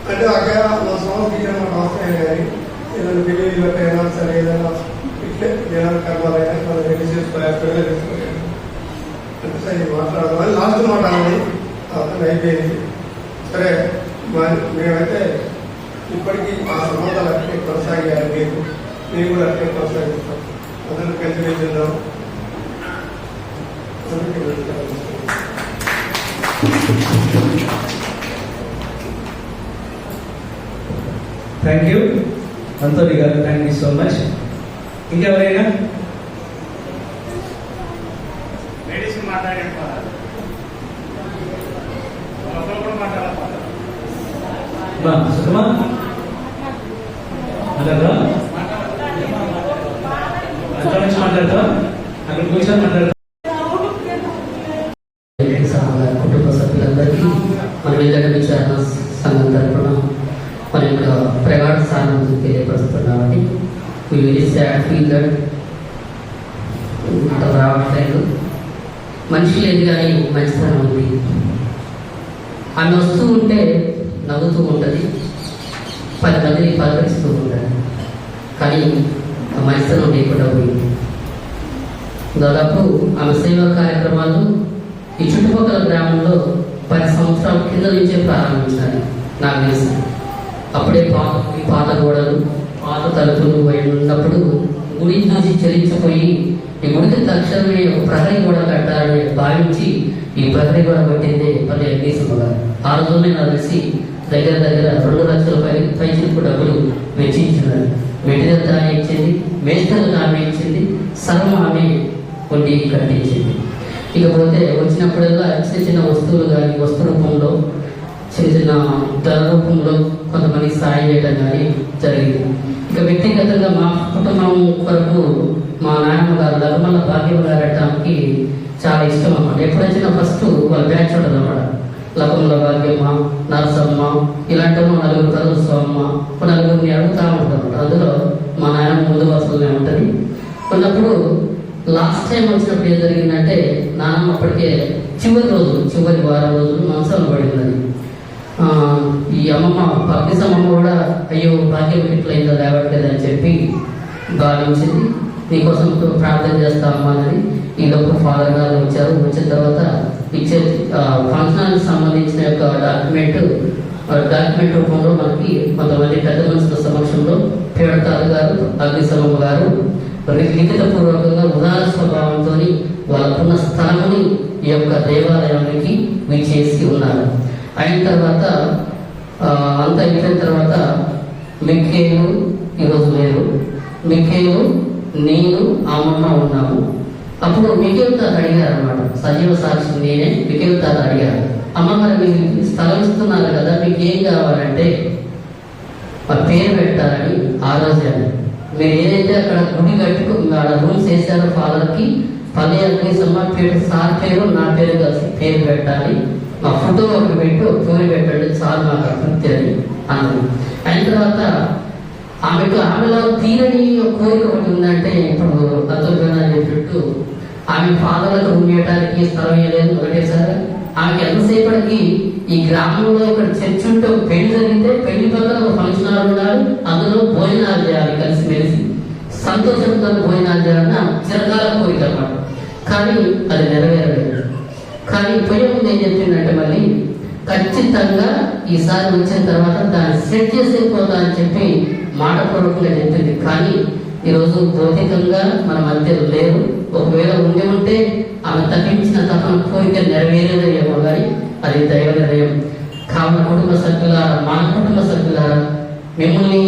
C: అంటే అక్కడ మన సమస్యకి ఇచ్చిన మనకు అవసరం కానీ ఏదైనా పెళ్లి అయినా సరే ఏదైనా ఇట్లే ఏదైనా కర్మాలైనా మనం రెడీ చేసుకోవాలి, పిల్లలు చేసుకోవాలి అంటే సరే మాట్లాడదాం. లాస్ట్ మాట్లాడాలి అర్థం అయిపోయింది. సరే మేమైతే ఇప్పటికీ ఆ సంబంధాలు అట్లే కొనసాగారు, మేము కూడా అట్లే కొనసాగిస్తాం. అందరూ కంటిన్యూ చేద్దాం.
A: థ్యాంక్ యూ అంతోని గారు, థ్యాంక్ యూ సో మచ్. ఇంకెవరైనా
F: మెడిసిన్ మాట్లాడే
A: సుఖమా మాట్లాడతా అక్కడ నుంచి మాట్లాడతావా, అక్కడ కూర్చొని మాట్లాడతా.
G: కుటుంబ సభ్యులందరికీ మన విజయ విచారణ సంఘం తరఫున మన యొక్క ప్రగాఢ స్థానం తెలియపరుస్తున్నామని. వెరీ సాడ్ ఫీల్ దట్ రావట్లేదు. మనిషి లేదు కానీ మంచితనం ఉంది. ఆమె వస్తూ ఉంటే నవ్వుతూ ఉంటుంది, 10 మందిని పలకరిస్తూ ఉంటుంది. కానీ ఆ మంచితనం లేకుండా పోయింది. దాదాపు ఆమె సేవా కార్యక్రమాలు ఈ చుట్టుపక్కల గ్రామంలో 10 సంవత్సరాల కింద నుంచే ప్రారంభించాలి నాకు తెలిసి. అప్పుడే పాత గోడలు, పాత తలుపులు ఉన్నప్పుడు గుడి నుంచి చెల్లించిపోయి ఈ గుడికి తక్షణమే ఒక ప్రహరీ గోడ కట్టాలని భావించి ఈ ప్రహరీ గోడ కట్టిందే పల్లె అగ్నిశమ్మ గారు. ఆ రోజునే నాకు తెలిసి దగ్గర 2 లక్షల పైచిలకు డబ్బులు వెచ్చించినారు. మెటీరియల్ ఆమె ఇచ్చింది, మేస్టర్లు ఆమె ఇచ్చింది, సర్వం ఆమె వండి కట్టించింది. ఇకపోతే వచ్చినప్పుడల్లా చిన్న వస్తువులు కానీ వస్తు రూపంలో చిన్న ధర రూపంలో కొంతమందికి సాయం చేయడం కానీ జరిగింది. ఇక వ్యక్తిగతంగా మా కుటుంబం కొరకు మా నాయనమ్మ గారు లగమల్ల భాగ్యం గారు అనడానికి చాలా ఇష్టం అన్నమాట. ఎప్పుడొచ్చినా ఫస్ట్ వాళ్ళ బ్యాచ్ ఉంటుంది అన్నమాట. లగమల్ల భాగ్యమ్మ, నరసమ్మ ఇలాంటి 4 కలుసమ్మ 4 అడుగుతూ ఉంటారు. అందులో మా నాయనమ్మ ముందు వరుసలోనే ఉంటుంది. ఉన్నప్పుడు లాస్ట్ టైం వచ్చినప్పుడు ఏం జరిగిందంటే నాన్నమ్మ అప్పటికే చివరి వారం రోజులు మంచంలో పడిందని. ఈ అమ్మమ్మ పగ్గిసమ్మ కూడా అయ్యో భాగ్యం ఇట్లయిందో లేవట్లేదు అని చెప్పి భావించింది. నీకోసం ప్రార్థన చేస్తామమ్మా అని. ఈ లోపు ఫాదర్ గారు వచ్చారు. వచ్చిన తర్వాత ఇచ్చే ఫంక్షన్కి సంబంధించిన యొక్క డాక్యుమెంట్ రూపంలో మనకి కొంతమంది పెద్ద మనుషుల సమక్షంలో పేడతారు గారు, అగ్నిశమ్మ గారు లిఖిత పూర్వకంగా ఉదార స్వభావంతో వాళ్ళకున్న స్థలముని ఈ యొక్క దేవాలయానికి విచ్చేసి ఉన్నారు. అయిన తర్వాత అంత అయిపోయిన తర్వాత మిక్కేలు ఈరోజు లేరు. మిక్కేలు, నేను, అమ్మమ్మ ఉన్నాము. అప్పుడు మికేల్ తాత అడిగారు అనమాట, సజీవ సాక్షి నేనే. మికేల్ తాత అడిగారు, అమ్మగారు మీకు స్థలం ఇస్తున్నారు కదా, మీకు ఏం కావాలంటే మా పేరు పెట్టాలని ఆ రోజే. మీరు ఏదైతే అక్కడ గుడి అక్కడ రూమ్స్ వేసారో ఫాదర్కి పల్లె అగ్నిశమ్మ పేరు సార్ పేరు నా పేరు కలిసి పేరు పెట్టాలి, మా ఫోటో ఒకటి పెట్టి ఒక పేరు పెట్టండి చాలు మాకు తృప్తి అని అన్నది. అయిన తర్వాత ఆమెలో తీరని కోరిక ఒకటి ఉందంటే, ఇప్పుడు తత్వజ్ఞాన చెప్పినట్టు ఆమె ఫాదర్లకు ఉండేయడానికి స్థలం వేయలేదు ఒకటేసారి. ఆమెకి ఎంతసేపటికి ఈ గ్రామంలో ఇక్కడ చర్చ్ ఉంటే పెళ్లి జరిగితే పెళ్లి పక్కన ఒక ఫంక్షన్ హాల్ ఉండాలి, అందులో భోజనాలు చేయాలి, కలిసిమెలిసి సంతోషంతో భోజనాలు చేయాలన్న చిరకాల కోరిక అన్నమాట. కానీ అది నెరవేరలేదు. కానీ పోయే ముందు ఏం చెప్పిందంటే మళ్ళీ ఖచ్చితంగా ఈసారి వచ్చిన తర్వాత దాన్ని సెట్ చేసేపోతా అని చెప్పి మాట పూర్వకంగా చెప్పింది. కానీ ఈరోజు భౌతికంగా మన మధ్య లేరు. ఒకవేళ ఉంటే ఆమె తప్పించిన తపన కోరిక నెరవేరేదేమో కానీ అది దైవ నిర్ణయం. కావున కుటుంబ సభ్యులారా, మన కుటుంబ సభ్యులారా, మిమ్మల్ని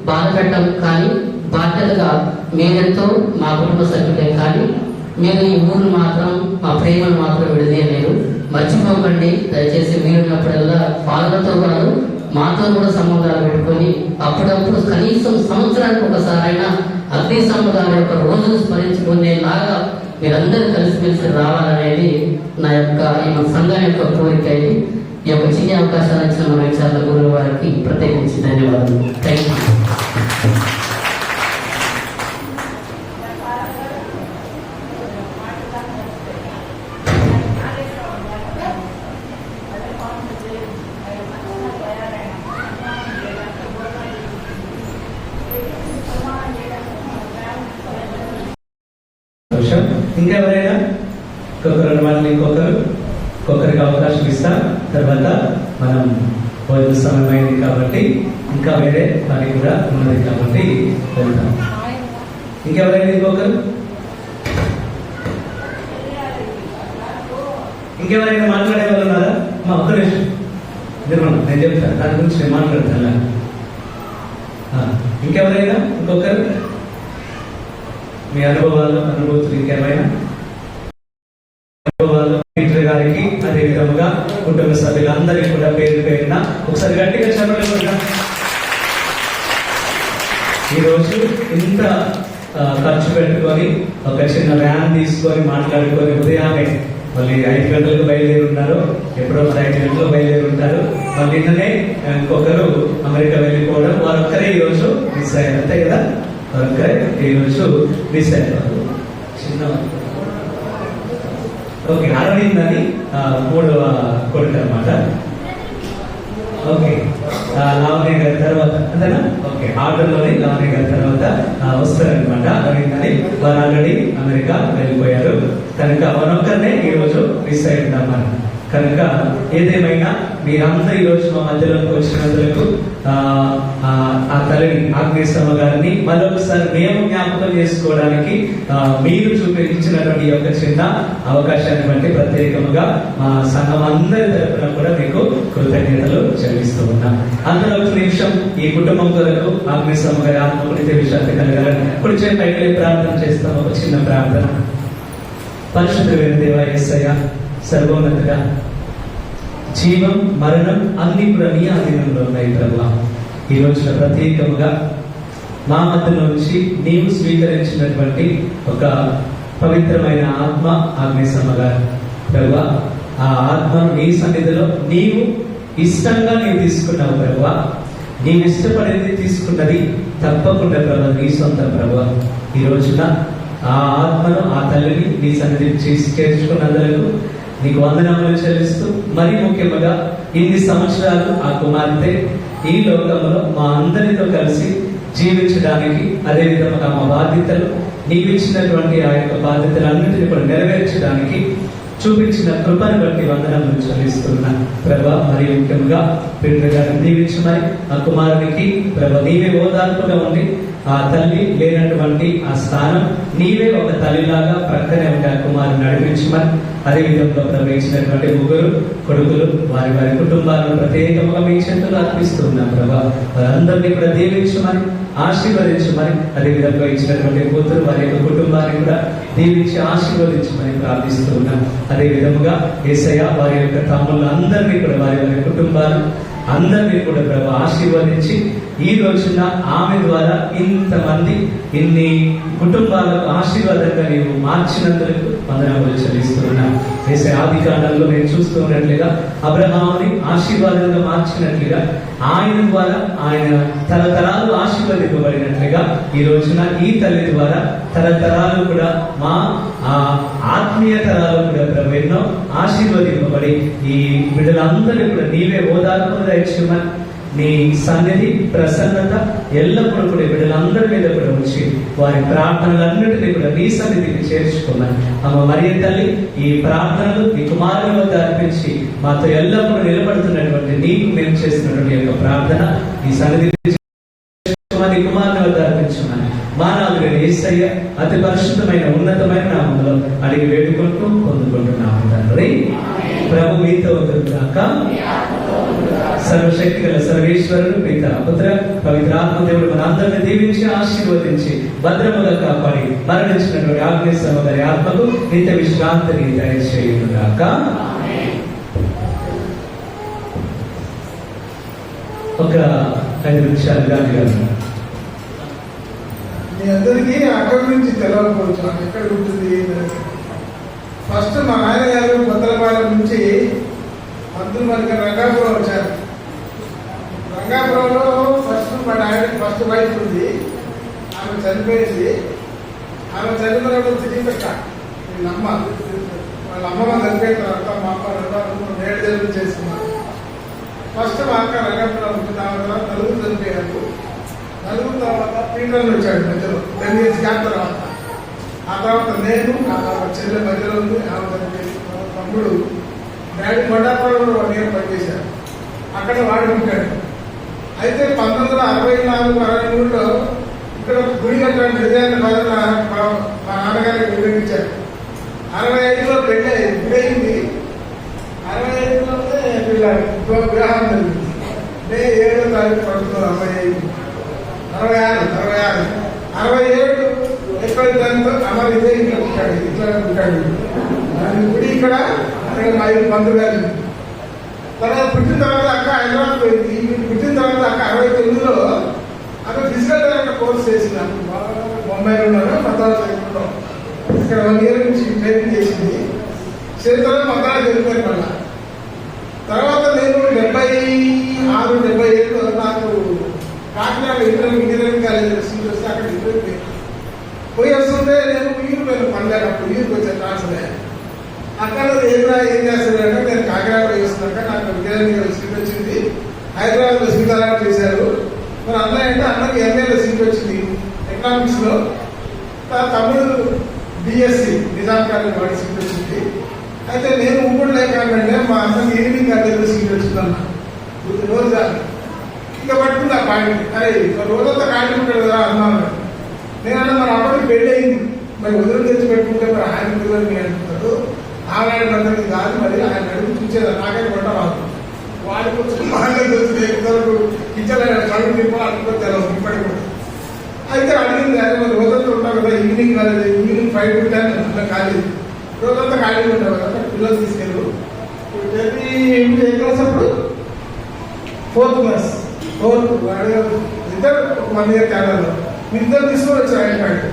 G: బాధ పెట్టం కానీ బాధ్యతగా మీరెంతో మా కుటుంబ సభ్యులే. కానీ మీరు ఈ ఊరు మాత్రం మా ప్రేమను మాత్రం విడదీయలేరు. మర్చిపోకండి దయచేసి. మీరున్నప్పుడల్లా ఫాదర్తో పాటు మాతో కూడా సంబంధాలు పెట్టుకొని అప్పుడప్పుడు కనీసం సంవత్సరానికి ఒకసారైనా అగ్నిశమ్మ గారి యొక్క రోజును స్మరించుకునేలాగా మీరందరూ కలిసిమెలిసి రావాలనేది నా యొక్క ఈ సంఘం యొక్క కోరిక. ఈ యొక్క చిన్న అవకాశాలు ఇచ్చిన మన విచారణ గురువు వారికి ప్రత్యేకించి ధన్యవాదాలు. Thank you.
A: ఇంకెవరైనా ఇంకొకరు వాళ్ళు ఇంకొకరికి అవకాశం ఇస్తాం. తర్వాత మనం భోజన సమయం అయింది కాబట్టి ఇంకా వేరే పని కూడా ఉన్నది కాబట్టి వెళ్తాం. ఇంకెవరైనా ఇంకెవరైనా మాట్లాడే వాళ్ళు ఉన్నారా? మా ఒక్క నిమిషం నిర్మణ, నేను చెప్తాను దాని గురించి నేను మాట్లాడతాను. ఇంకెవరైనా ఇంకొకరు మీ అనుభూతులు ఇంకేమైనా అనుభవాలు పీటర్ గారికి అదే విధముగా కుటుంబ సభ్యులందరికీ కూడా పేరున ఒకసారి గట్టిగా చెప్పడం. ఈరోజు ఇంత ఖర్చు పెట్టుకొని ఒక చిన్న వ్యాన్ తీసుకొని మాట్లాడుకొని ఉదయాన్నే మళ్ళీ 5 గంటలకు బయలుదేరి ఉన్నారు. ఎప్పుడో 5 గంటలకు బయలుదేరి ఉంటారు. మళ్ళీ నిన్ననే ఇంకొకరు అమెరికా వెళ్ళిపోవడం, వారొక్కరే ఈరోజు మిస్ అయ్యారు. అంతే కదా, వారొక్కరే ఈరోజు మిస్ అయ్యారు. చిన్న ఓకే, అరవింద్ అని 3వ కొడుకు అనమాట. ఓకే, లావణ్య గారి తర్వాత అంతేనా? ఓకే, ఆర్డర్లోనే లావణ్య గారి తర్వాత వస్తారనమాట అరవింద్ అని. వారు ఆల్రెడీ అమెరికా వెళ్ళిపోయారు కనుక మనొక్కరినే ఈరోజు మిస్ అయి ఉంటాం మనం. కనుక ఏదేమైనా మీరందరూ ఈరోజు మా మధ్యలోకి వచ్చినందుకు ఆ తల్లిని ఆగ్నేయమ్మ గారిని మరొకసారి మేము జ్ఞాపకం చేసుకోవడానికి మీరు చూపించినటువంటి యొక్క చిన్న అవకాశాన్ని బట్టి ప్రత్యేకముగా మా సంఘం అందరి తరఫున కూడా మీకు కృతజ్ఞతలు చెల్లిస్తూ ఉన్నాం. అందులో ఒక నిమిషం ఈ కుటుంబం కొరకు ఆగ్నేయమ్మ గారి ఆత్మకుడితే విశ్రాంతి కలగాలని కొంచెం పైకి ప్రార్థన చేస్తాం. ఒక చిన్న ప్రార్థన. పరిశుద్ధమైన దేవా యేసయ్య, సర్వోన్నతుడా, జీవం మరణం అన్ని కూడా నీ ఆధీనంలో ఉన్నాయి ప్రభువా. ఈ రోజున ప్రత్యేకముగా మా మధ్యలో నుంచి నీవు స్వీకరించినటువంటి ఒక పవిత్రమైన ఆత్మ ఆగ్నేయమ్మ గారు ప్రభువా, ఆ ఆత్మను నీ సన్నిధిలో నీవు ఇష్టంగా నీవు తీసుకున్నావు ప్రభువా. నీవు ఇష్టపడేది తీసుకున్నది తప్పకుండా ప్రభు నీ సొంతం ప్రభువా. ఈ రోజున ఆ ఆత్మను ఆ తల్లిని నీ సన్నిధి చేర్చుకున్నందుకు నీకు వందనములు చెల్లిస్తూ, మరీ ముఖ్యంగా ఇన్ని సంవత్సరాలు ఆ కుమార్తె ఈ లోకంలో మా అందరితో కలిసి జీవించడానికి, అదే విధంగా మా బాధ్యతలు నీవిచ్చినటువంటి ఆ యొక్క బాధ్యతలన్నింటినీ కూడా నెరవేర్చడానికి చూపించిన కృపను బట్టి వందనములు చెల్లిస్తున్నా ప్రభా. మరి ముఖ్యంగా పీటర్ గారిని దీవించమని, ఆ కుమారునికి ప్రభా నీవే ఓదార్పుగా ఉండి ఆ తల్లి లేనటువంటి ఆ స్థానం నీవే ఒక తల్లిలాగా ప్రక్కనే ఉండి ఆ కుమారుని నడిపించమని, అదే విధంగా ప్రవేశించినటువంటి 3 కొడుకులు వారి వారి కుటుంబాలను ప్రత్యేకంగా మీ చేతులు అర్పిస్తూ ఉన్నాం ప్రభా. వారందరినీ కూడా దీవించమని, ఆశీర్వదించమని, అదే విధంగా ఇచ్చినటువంటి కూతురు వారి యొక్క కుటుంబాన్ని కూడా దీవించి ఆశీర్వదించమని ప్రార్థిస్తూ ఉన్నాం. అదే విధముగా యేసయ్య వారి యొక్క తమ్ముళ్ళు అందరినీ కూడా వారి వారి కుటుంబాలు అందరినీ కూడా ప్రభు ఆశీర్వదించి ఈ రోజున ఆమె ద్వారా ఇంతమంది ఇన్ని కుటుంబాలకు ఆశీర్వాదంగా నీవు మార్చినందుకు వందనములు చెల్లిస్తున్నాం. వేసే ఆది కాలంలో నేను చూస్తూ ఉన్నట్లుగా అబ్రహాముని ఆశీర్వాదంగా మార్చినట్లుగా ఆయన ద్వారా ఆయన తరతరాలు ఆశీర్వదింపబడినట్లుగా ఈ రోజున ఈ తల్లి ద్వారా తరతరాలు కూడా మా ఆత్మీయ తరాలు కూడా ప్రభు ఎన్నో ఆశీర్వదింపబడి ఈ బిడ్డలందరూ కూడా నీవే ఓదార్పుగా ఇచ్చుమని, నీ సన్నిధి ప్రసన్నత ఎల్లప్పుడూ కూడా బిడ్డలందరి మీద కూడా ఉంచి వారి ప్రార్థనలన్నింటినీ కూడా నీ సన్నిధికి చేర్చుకోమని, అమ్మ మరియ తల్లి ఈ ప్రార్థనలు నీ కుమారుని వద్ద అర్పించి మాతో ఎల్లప్పుడూ నిలబడుతున్నటువంటి నీకు మేము చేసినటువంటి యొక్క ప్రార్థన నీ సన్నిధి నీ కుమారుని వద్ద అర్పించమని మానవులుగా యేసయ్య అతి పరిశుద్ధమైన ఉన్నతమైన నామములో అడిగి వేడుకుంటూ పొందుకుంటున్నాము తండ్రి. ప్రభు మీతో ఉంటుందాక. సర్వశక్తి గల సర్వేశ్వరుడు పిత పుత్ర పవిత్రాత్మ దేవుడు మన అందరిని దీవించి ఆశీర్వదించి భద్రముగా కాపాడి మరణించినటువంటి ఆగ్నేయమ్మ గారి ఆత్మకు నిత్య విశ్రాంతిని దయచేయుగాక. ఒక 5 నిమిషాలు గాంధీ గారు.
C: మీ అందరికీ అక్కడి నుంచి తెలవకపోవచ్చు నాకు ఎక్కడ ఉంటుంది. ఫస్ట్ మా ఆయన గారు కొత్తలపాలెం నుంచి మంత్రులు మనకి రంగాపురం వచ్చారు. రంగాపురంలో ఫస్ట్ మా ఆయన ఫస్ట్ వైఫ్ ఉంది, ఆమె చనిపోయింది. ఆమె చనిపోయినప్పుడు తిరిగి పెట్ట వీళ్ళమ్మ వాళ్ళ అమ్మమ్మ చనిపోయిన తర్వాత మా అమ్మ 7 జన్మలు చేసుకున్నారు. ఫస్ట్ మా అక్క రంగాపురం ఉంటుంది, ఆమె తర్వాత నలుగురు చనిపోయారు. నలుగురు తర్వాత పీటర్లు వచ్చాడు మధ్యలో 10 years గ్యాప్ తర్వాత. ఆ తర్వాత నేను ఆ చెల్లె మధ్యలో ఉంది, తమ్ముడు డాడీ మండపాలు కూడా 1 year పనిచేశారు. అక్కడ వాడు ఉంటాడు. అయితే 1964-63లో ఇక్కడ గుడి కట్టడానికి డిజైన్ బాగా మా నాన్నగారికి వివరించారు. 65లో పెళ్ళి గుడైంది. 65లోనే వివాహం జరిగింది. మే 7వ తారీఖు 1965. 67 ఏప్రిల్ 10th అమర్ ఇదే ఇట్లా ఉంటాడు. గుడి ఇక్కడ మా బంధువు గారు. తర్వాత పుట్టిన తర్వాత అక్క హైదరాబాద్ పోయింది. పుట్టిన తర్వాత అక్క 69లో అక్కడ ఫిజికల్ డైరెక్టర్ కోర్స్ చేసింది. బొంబాయిలో ఉన్నాను, మద్రాసులో ఇక్కడ 1 year నుంచి ట్రైనింగ్ చేసింది. చేతుల్లో మద్రాసు వెళ్ళిపోయారు. మళ్ళా తర్వాత నేను 76-77లో నాకు కాకినాడ ఇంజనీరింగ్ కాలేజ్ సీట్ వస్తే అక్కడ ఇంటర్వ్యూ పోయి వస్తుంటే నేను ఊరికి పోయాను. పండుగ అప్పుడు ఊరికి వచ్చాను ట్రాన్స్ఫర్. అక్కడ ఏం చేస్తాడంటే నేను కాకినాడ వేస్తున్నాక నాకు విజయనగరంలో సీట్ వచ్చింది. హైదరాబాద్లో సీతారాం చేశారు. మరి అన్నయ్య అంటే అన్నకి ఎంఏలో సీట్ వచ్చింది ఎకనామిక్స్ లో. తమిళ బిఎస్సి నిజాం కాలేజ్ వాడి సీట్ వచ్చింది. అయితే నేను ఉమ్మడి లేకంటే మా అన్నకి ఈవినింగ్ కాలేజ్లో సీట్ వచ్చిందన్న రోజు ఇంకా పట్టుకుంది ఆ పాయింట్. అరే రోజంతా కాంటి ఉంటాడు కదా అన్నాను. నేనన్నా మరి అప్పటికి పెళ్ళి అయింది, మరి వదిలి తెచ్చి పెట్టుకుంటే మరి ఆయన పిల్లలు నేను అంటున్నాడు. ఆనాడు బంధువులు కాదు, మరి ఆయన అడుగు చూసేది నాకైనా కొంట రాదు. వాడికి వచ్చి మాటలు వచ్చింది ఎక్కువ ఇచ్చలేడు చదువు తిప్పాలి అనుకో తెలియదు ఇప్పటికి కూడా. అయితే అడిగింది అదే మరి రోజంతా ఉంటావు కదా, ఈవినింగ్ కాలేదు, ఈవినింగ్ 5 to 10 అట్లా కాలేదు, రోజంతా ఖాళీ ఉంటావు కదా, పిల్లలు తీసుకెళ్ళు. ఏ క్లాస్ అప్పుడు 4th class. ఇద్దరు 1 year తేడాలో ఇద్దరు తీసుకొని వచ్చారు. ఆయన పాయింట్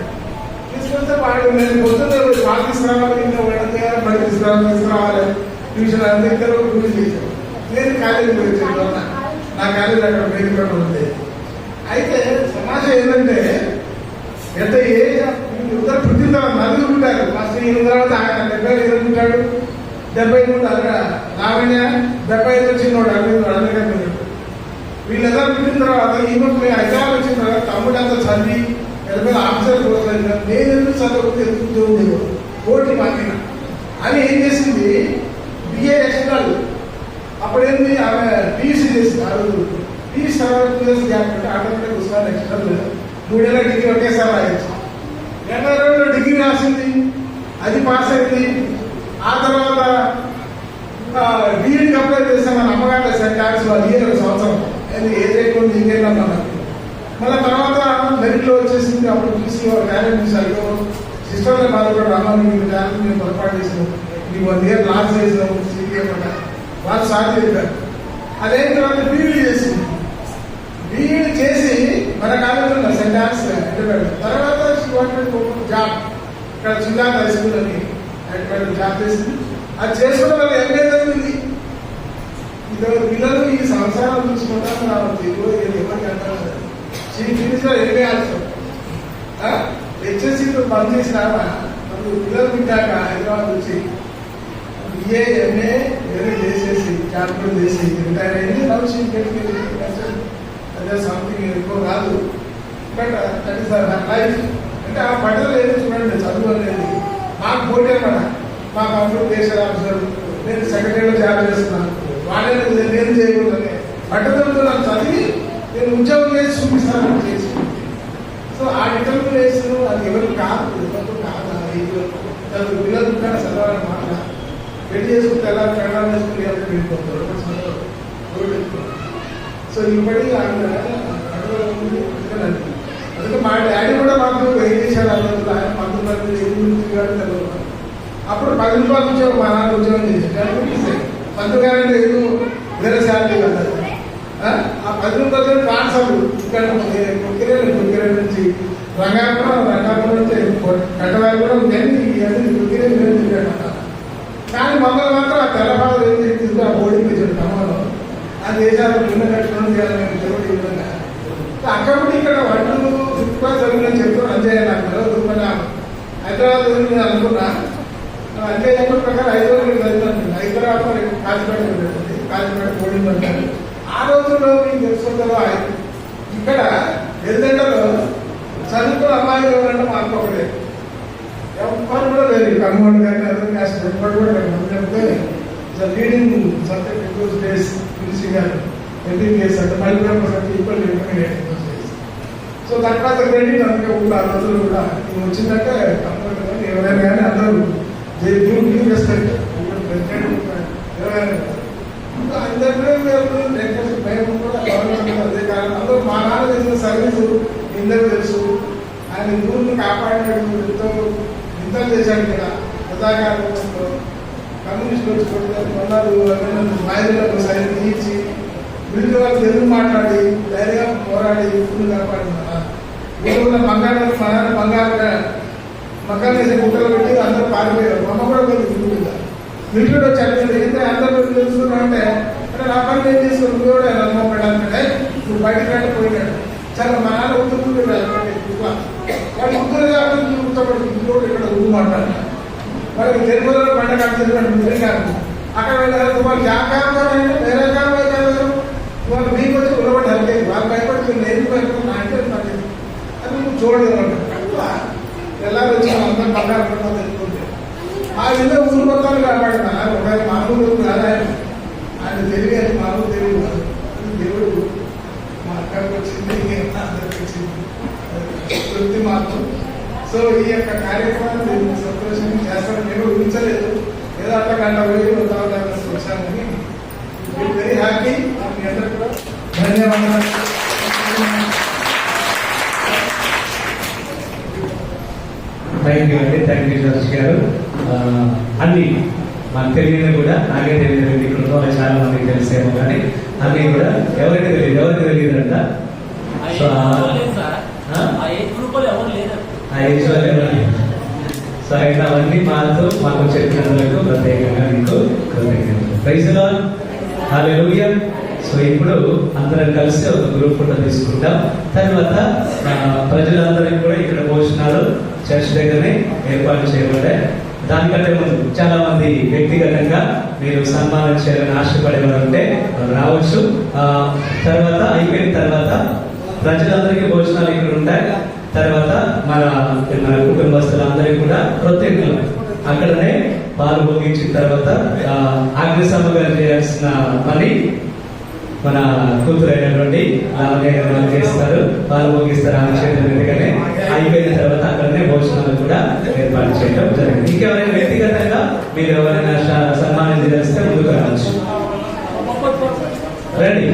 C: తీసుకొస్తే వాడు నేను పొద్దున్న వాళ్ళు తీసుకురావాలి, ఇంకా వాళ్ళకి బయట తీసుకురావాలి ట్యూషన్ అంతా ఇద్దరు గురించి చేశారు. నేను కాలేజీ పోయించాను. నా కాలేజీ అక్కడ మేలుకోవడం ఉంది. అయితే సమాజం ఏంటంటే ఎంత ఏజ్ ఇద్దరు పుట్టిన తర్వాత నలుగురు ఉంటారు. ఫస్ట్ ఈయన తర్వాత ఆయన 70 ఉంటాడు, 73 అక్కడ లావణ్య, 75 వచ్చినోడు అరవింద్. వీళ్ళెద్దరు పుట్టిన తర్వాత ఈమె హైదరాబాద్ వచ్చిన తర్వాత తమ్ముడు అంతా చదివి ఎనభై ఆఫీసర్ కోర్సు నేను ఎందుకు చదువుకుంటే ఎదుగుతూ ఉండేది కోటి మాకిన అని ఏం చేసింది బిఏ ఎక్స్టర్నల్. అప్పుడేంది ఆమె పీయూసీ చేసింది. ఆ రోజు పీయూసీ తర్వాత 2 years గ్యాప్ అంటే ఆటోమేటిక్ ఉస్మాన్ ఎక్స్టర్నల్ 3 ఏళ్ళ డిగ్రీ ఒకేసారి రాయొచ్చు. 82లో డిగ్రీ రాసింది, అది పాస్ అయింది. ఆ తర్వాత బీఎడ్కి అప్లై చేస్తే మన అమ్మగారు సెంట్ ఆర్ట్స్ వాళ్ళు ఇయర్ సంవత్సరం ఏజ్ ఎక్కువ ఇంకేమన్నారు. మళ్ళీ తర్వాత మెరిట్లో వచ్చేసింది. అప్పుడు చూసి టాలెంట్ చూసారు. సిస్టర్లో బాధపడ్డారు, అమ్మ మీకు టాలెంట్ మేము పొరపాటు చేసినాం, మీకు 1 year లాస్ చేసినాం సీపీఎం అన్న వాళ్ళు సార్ చెప్పారు. అదైన తర్వాత బీఈడీ చేసింది. బీఈడీ చేసి మన కాలేజీలో సెంట్ ఆర్ట్స్ తర్వాత జాబ్ ఇక్కడ సుజాత హై స్కూల్ అని జాబ్ చేసింది. అది చేసుకున్న వాళ్ళు ఎంఏ చదివింది. పిల్లలు ఈ సంవత్సరాలు చూసుకుంటాను రావచ్చు. ఎవరికి అంటారు ఎంఏ ఆల్సో హెచ్ఎస్సీతో బంద్ చేసిన పిల్లలు వింటాక హైదరాబాద్ వచ్చి బిఏ ఎంఏ వేరే చేసేసి జాబ్ కూడా చేసి రిటైర్ అయింది. అదే సంథింగ్ ఎక్కువ కాదు, బట్ దట్ ఈస్ లైఫ్. అంటే ఆ పట్టణం ఏదో చూడండి, చదువు అనేది నాకు పోటీ అన్నమాట. మా కంప్యూటర్ దేశాల ఆఫీసర్, నేను సెక్రటరీలో జాబ్ చేస్తున్నాను, వాళ్ళని నేను చేయకూడదని పట్టణంతో నాకు చదివి నేను ఉద్యోగం చేసి చూపిస్తాను చేసి. సో ఆ డిటర్మినేషన్ అది ఎవరు కాదు, ఎవరు కాదు. పిల్లలు కానీ చదవాలని మాట పెళ్లి చేసుకుంటే ఎలా కన్నడం చేసుకుని ఎలా వెళ్ళిపోతారు. సో ఇప్పటి అందుకే మా డాడీ కూడా మాకు ఏం చేశాడు అన్నది ఆయన 19 తెలియదు. అప్పుడు 10 రూపాయల ఉద్యోగం మా నాన్న ఉద్యోగం చేశాడు. పంతుగారంటే ఏదో వేరే శాలరీ కదా. ఆ 10 రూపాయలు ట్రాన్స్ఫర్ ఇక్కడ కొక్కిరే నుంచి రంగాపురం నుంచి కట్టవారి కూడా కానీ మమ్మల్ని మాత్రం ఆ తెల్లబాబు ఏం చేసిందో ఆ ఓడిపించాడు ఖమ్మంలో. ఆ దేశాలు భిన్న కట్టుకోవడం చేయాలని తెలియదు విధంగా. అక్కడ ఇక్కడ వంటలు ఎక్కువ చదివిన చెప్తాను అంజయ్య నాకు తెలియదు. హైదరాబాద్ నేను అనుకున్నా అంజయ్య చెప్పిన ప్రకారం 5 రోజులు చదివినాను. హైదరాబాద్ కాచిపేట ఉంటుంది, కాచిపేట బోర్డింగ్ అంటారు. ఆ రోజుల్లో మీకు తెలుసుకుంటారో ఇక్కడ ఎల్దండలో చదువుకున్న అమ్మాయిలు ఎవరంటే మా అక్క ఒకటే. ఎవరు కూడా లేదు, కన్వర్ట్ కానీ అదర్ క్యాస్ట్ ఎవరు కూడా లేదు. అందుకంటే leading subject in those days finishing గారు ఎంబీబీఎస్ అంటే మల్టీపర్పస్ అంటే ఈక్వల్ సో తర్వాత క్రెడిట్ అందుకే కూడా అందరూ కూడా ఇది వచ్చిందంటే కంపల్సరీ కానీ ఎవరైనా కానీ అందరూ డ్యూ రెస్పెక్ట్ అదే కారణం అందరూ మా నాన్న చేసిన సర్వీసు ఇందరూ తెలుసు. ఆయన ఊరిని కాపాడినట్టు ఇంతలు చేశాడు ఇక్కడ ప్రజాకారంలో కమ్యూనిస్టులు వచ్చి కొన్నారు మాయలకు సైన్ తీర్చి వీళ్ళు వాళ్ళు తెలుగు మాట్లాడి ధైర్యంగా పోరాడి ఊరిని కాపాడిన ఊళ్ళో బంగారు బంగారు వేసే గుట్టలు పెట్టి అందరూ పారిపోయారు. అమ్మ కూడా పోయింది మిలిటరీ వచ్చి ఏంటంటే అందరూ తెలుసుకున్నా అంటే నా పని ఏం చేసుకుని నువ్వు కూడా నమ్మకడాలంటే నువ్వు బయటకు రండి పోయినాడు. చాలా మా నాన్న ఉద్యోగులు వాళ్ళు ముగ్గురు కాబట్టి కూర్చోబడి ఇంట్లో ఇక్కడ ఊరు మాట్లాడారు. వాళ్ళకి తెలుగులో పంట కట్టినటువంటి కాదు. అక్కడ వెళ్ళారు వాళ్ళు జాకారు వేరే కాదు వాళ్ళు మీకు వచ్చి ఉడబడి హరికేది వాళ్ళు భయపడి నేను భయపడి అంటే అది నువ్వు చూడలేదు ఎలా వచ్చి అందరూ బంగారు పడతా తెలుసుకుంటే ఆ విధంగా ఊరు మొత్తాన్ని కాపాడిన ఒక మామూలు ఆదాయం ఆయన తెలివి అది మామూలు తెలివి కాదు. దేవుడు మా అక్కడికి వచ్చింది అందరికి వచ్చింది వృత్తి మాత్రం. సో ఈ యొక్క కార్యక్రమాన్ని సంతోషంగా చేస్తాను. నేను ఊహించలేదు ఏదో అట్లా గంట పోయి వచ్చామని వెరీ హ్యాపీ. మీ అందరూ కూడా ధన్యవాదాలు.
A: థ్యాంక్ యూ అండి, థ్యాంక్ యూ సతీష్ గారు. అన్ని మనకు తెలియదు కూడా, నాకే తెలియదు, ఇక్కడ ఉన్న వాళ్ళు చాలా మందికి తెలిసేమో కానీ అన్ని కూడా ఎవరికి తెలియదు అంట. సో సో అయితే అవన్నీ మాకు చెప్పినందుకు ప్రత్యేకంగా మీకు కృతజ్ఞతలు. ప్రైజ్ లార్డ్, హల్లెలూయా. సో ఇప్పుడు అందరం కలిసి ఒక గ్రూప్ ఫోటో తీసుకుంటాం. తర్వాత ప్రజలందరికీ కూడా ఇక్కడ భోజనాలు చర్చ్ దగ్గరనే ఏర్పాటు చేయబడ్డాయి. దానికంటే ముందు చాలా మంది వ్యక్తిగతంగా మీరు సన్మానం చేయాలని ఆశపడేవారు ఉంటే రావచ్చు. తర్వాత అయిపోయిన తర్వాత ప్రజలందరికీ భోజనాలు ఇక్కడ ఉంటాయి. తర్వాత మన కుటుంబస్తులందరికీ కూడా కృతజ్ఞతలు అక్కడనే పాలు భోగించిన తర్వాత అగ్నిసమగా చేయాల్సిన పని మన కూతురు అయినటువంటి చేస్తారు, పాలు భోగిస్తారు. ఆమె చేతుల మీదుగానే అయిపోయిన తర్వాత అక్కడనే భోజనాలు కూడా ఏర్పాటు చేయడం జరిగింది. ఇంకెవరైనా వ్యక్తిగతంగా మీరు ఎవరైనా సన్మానం చేస్తే ముందుకు రావచ్చు. రండి.